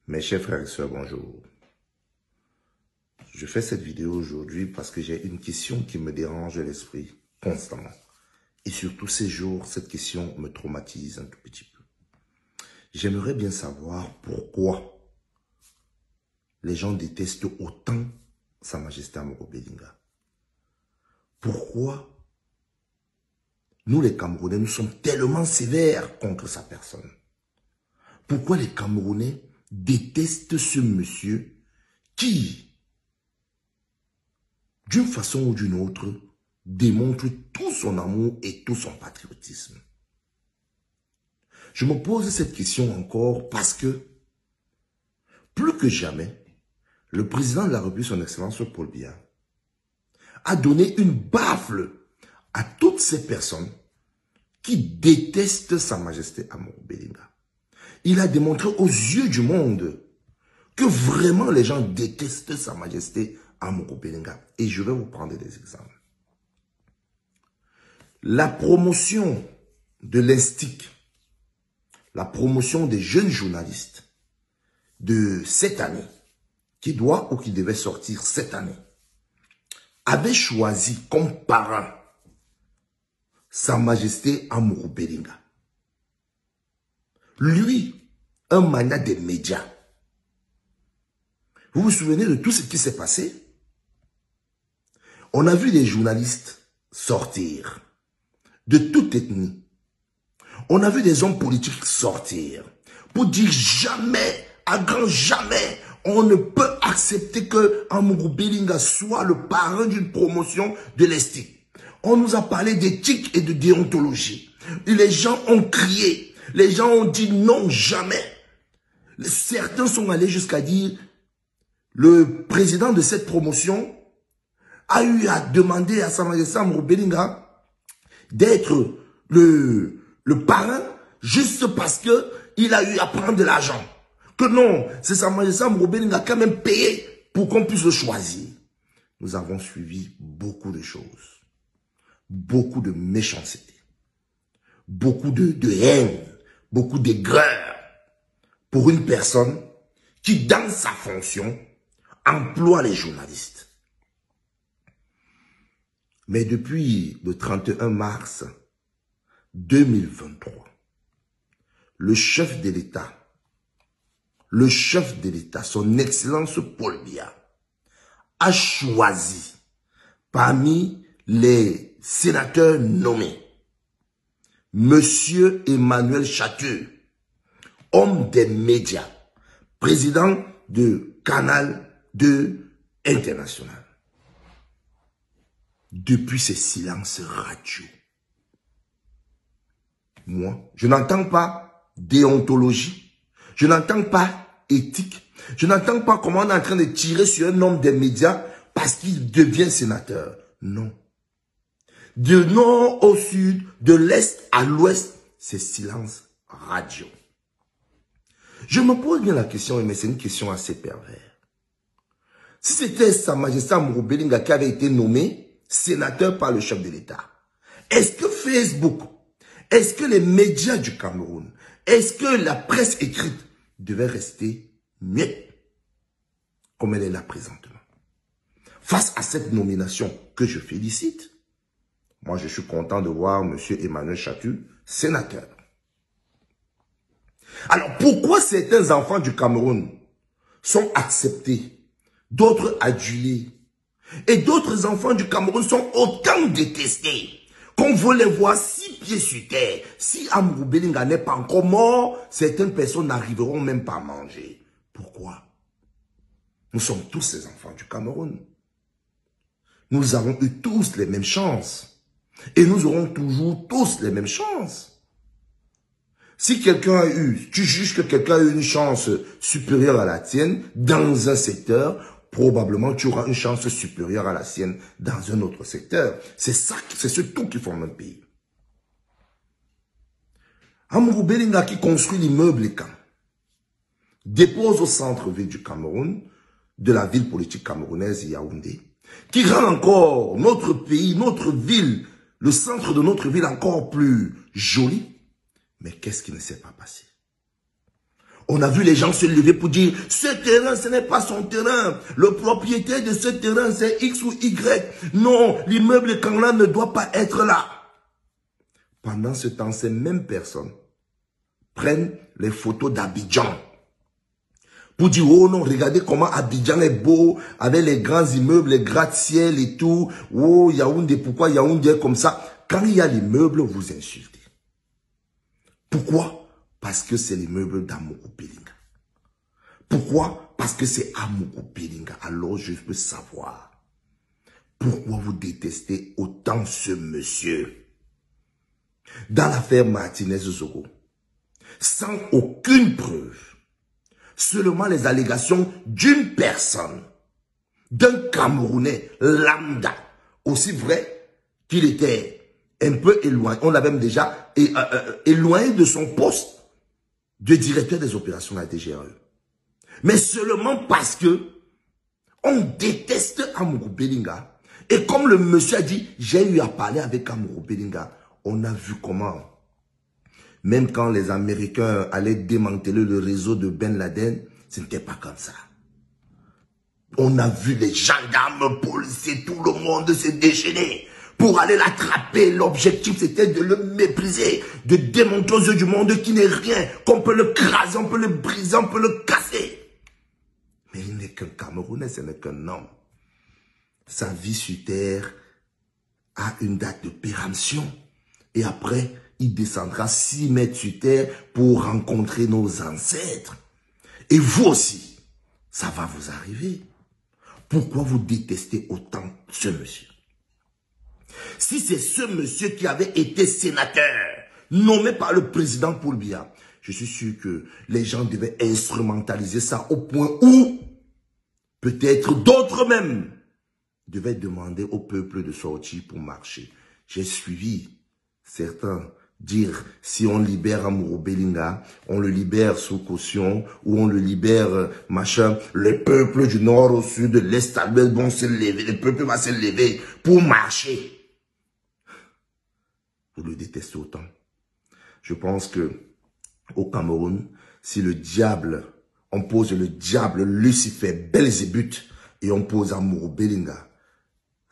Mes chers frères et sœurs, bonjour. Je fais cette vidéo aujourd'hui parce que j'ai une question qui me dérange l'esprit constamment. Et surtout ces jours, cette question me traumatise un tout petit peu. J'aimerais bien savoir pourquoi les gens détestent autant Sa Majesté Amoro Bélinga. Pourquoi nous les Camerounais, nous sommes tellement sévères contre sa personne. Pourquoi les Camerounais détestent ce monsieur qui, d'une façon ou d'une autre, démontre tout son amour et tout son patriotisme. Je me pose cette question encore parce que, plus que jamais, le président de la République, son Excellence Paul Biya, a donné une baffle à toutes ces personnes qui détestent Sa Majesté Amoro Bélinga. Il a démontré aux yeux du monde que vraiment les gens détestent Sa Majesté Amoro Bélinga. Et je vais vous prendre des exemples. La promotion de l'Instic, la promotion des jeunes journalistes de cette année, qui doit ou qui devait sortir cette année, avait choisi comme parrain Sa Majesté Amoro Bélinga. Lui, un magnat des médias. Vous vous souvenez de tout ce qui s'est passé? On a vu des journalistes sortir de toute ethnie. On a vu des hommes politiques sortir pour dire jamais, à grand jamais, on ne peut accepter que Amoro Bélinga soit le parrain d'une promotion de l'Instic. On nous a parlé d'éthique et de déontologie. Et les gens ont crié. Les gens ont dit non, jamais. Certains sont allés jusqu'à dire le président de cette promotion a eu à demander à Sa Majesté Amoro Bélinga d'être le parrain juste parce que il a eu à prendre de l'argent. Que non, c'est Sa Majesté Amoro Bélinga qui a même payé pour qu'on puisse le choisir. Nous avons suivi beaucoup de choses, beaucoup de méchanceté, beaucoup de haine, beaucoup d'aigreur pour une personne qui, dans sa fonction, emploie les journalistes. Mais depuis le 31 mars 2023, le chef de l'État, son Excellence Paul Biya, a choisi parmi les sénateurs nommés Monsieur Emmanuel Château, homme des médias, président de Canal 2 International. Depuis ces silences radio, moi, je n'entends pas déontologie, je n'entends pas éthique, je n'entends pas comment on est en train de tirer sur un homme des médias parce qu'il devient sénateur. Non. De nord au sud, de l'est à l'ouest, c'est silence radio. Je me pose bien la question, mais c'est une question assez perverse. Si c'était Sa Majesté Amoro Bélinga qui avait été nommé sénateur par le chef de l'État, est-ce que Facebook, est-ce que les médias du Cameroun, est-ce que la presse écrite devait rester muette comme elle est là présentement? Face à cette nomination que je félicite, moi je suis content de voir M. Emmanuel Château sénateur. Alors pourquoi certains enfants du Cameroun sont acceptés, d'autres adulés, et d'autres enfants du Cameroun sont autant détestés qu'on veut les voir 6 pieds sur terre? Si Amoro Bélinga n'est pas encore mort, certaines personnes n'arriveront même pas à manger. Pourquoi? Nous sommes tous ces enfants du Cameroun. Nous avons eu tous les mêmes chances. Et nous aurons toujours tous les mêmes chances. Si quelqu'un a eu, tu juges que quelqu'un a eu une chance supérieure à la tienne dans un secteur, probablement tu auras une chance supérieure à la sienne dans un autre secteur. C'est ça, c'est ce tout qui forme un pays. Amoro Bélinga qui construit l'immeuble Ekan dépose au centre-ville du Cameroun, de la ville politique camerounaise Yaoundé, qui rend encore notre pays, notre ville, le centre de notre ville encore plus joli. Mais qu'est-ce qui ne s'est pas passé? On a vu les gens se lever pour dire, ce terrain, ce n'est pas son terrain. Le propriétaire de ce terrain, c'est X ou Y. Non, l'immeuble Kangla ne doit pas être là. Pendant ce temps, ces mêmes personnes prennent les photos d'Abidjan pour dire, oh non, regardez comment Abidjan est beau, avec les grands immeubles, les gratte-ciel et tout. Oh, Yaoundé, pourquoi Yaoundé est comme ça? Quand il y a l'immeuble, vous insultez. Pourquoi? Parce que c'est l'immeuble d'Amougou Belinga. Pourquoi? Parce que c'est Amougou Belinga. Alors je veux savoir, pourquoi vous détestez autant ce monsieur? Dans l'affaire Martinez-Zogo, sans aucune preuve, seulement les allégations d'une personne, d'un Camerounais lambda, aussi vrai qu'il était un peu éloigné, on l'a même déjà éloigné de son poste de directeur des opérations de la DGRE. Mais seulement parce que on déteste Amougou Belinga. Et comme le monsieur a dit, j'ai eu à parler avec Amougou Belinga, on a vu comment, même quand les Américains allaient démanteler le réseau de Ben Laden, ce n'était pas comme ça. On a vu les gendarmes, policiers, tout le monde se déchaîner pour aller l'attraper. L'objectif, c'était de le mépriser, de démontrer aux yeux du monde qu'il n'est rien, qu'on peut le craser, on peut le briser, on peut le casser. Mais il n'est qu'un Camerounais, ce n'est qu'un homme. Sa vie sur terre a une date de péremption. Et après, il descendra 6 mètres sur terre pour rencontrer nos ancêtres. Et vous aussi, ça va vous arriver. Pourquoi vous détestez autant ce monsieur? Si c'est ce monsieur qui avait été sénateur, nommé par le président Paul Biya, je suis sûr que les gens devaient instrumentaliser ça au point où peut-être d'autres même devaient demander au peuple de sortir pour marcher. J'ai suivi certains dire, si on libère Amougou Belinga, on le libère sous caution, ou on le libère, machin, le peuple du nord au sud, de l'est à l'ouest vont se lever, le peuple va se lever pour marcher. Vous le détestez autant. Je pense que au Cameroun, si le diable, on pose le diable Lucifer Belzébuth et on pose Amougou Belinga,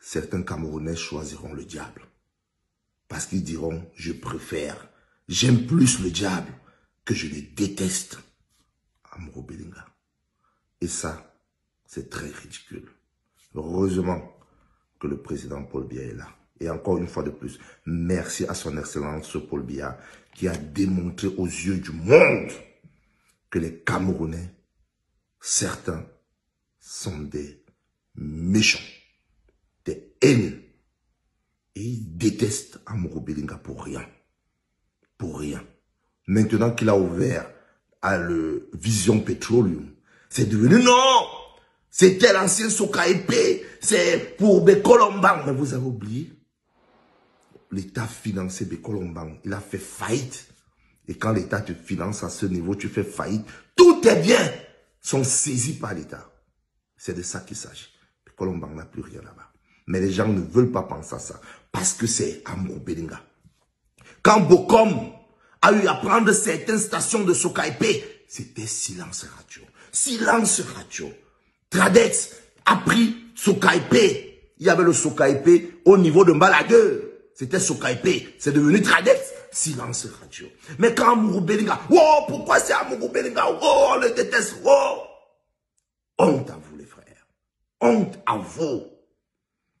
certains Camerounais choisiront le diable. Parce qu'ils diront, je préfère, j'aime plus le diable que je le déteste, Amougou Belinga. Et ça, c'est très ridicule. Heureusement que le président Paul Biya est là. Et encore une fois de plus, merci à son excellence Paul Biya qui a démontré aux yeux du monde que les Camerounais, certains, sont des méchants, des haineux. Et il déteste Amougou Belinga pour rien. Pour rien. Maintenant qu'il a ouvert à le Vision Petroleum, c'est devenu non! C'était l'ancien Soka-Épée, c'est pour Bekolombang. Mais vous avez oublié, l'État finançait Bekolombang. Il a fait faillite. Et quand l'État te finance à ce niveau, tu fais faillite. Tous tes biens sont saisis par l'État. C'est de ça qu'il s'agit. Bekolombang n'a plus rien là-bas. Mais les gens ne veulent pas penser à ça. Parce que c'est Amougou Belinga. Quand Bokom a eu à prendre certaines stations de Soka-Épée, c'était silence radio. Silence radio. Tradex a pris Soka-Épée. Il y avait le Soka-Épée au niveau de Mbalagueur. C'était Soka-Épée. C'est devenu Tradex. Silence radio. Mais quand Amougou Belinga, oh, pourquoi c'est Amougou Belinga? Oh, on le déteste. Oh. Honte à vous, les frères. Honte à vous.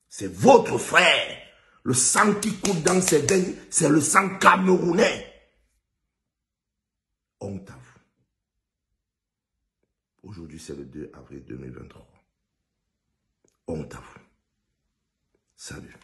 C'est votre frère. Le sang qui coule dans ses veines, c'est le sang camerounais. Honte à vous. Aujourd'hui, c'est le 2 avril 2023. Honte à vous. Salut.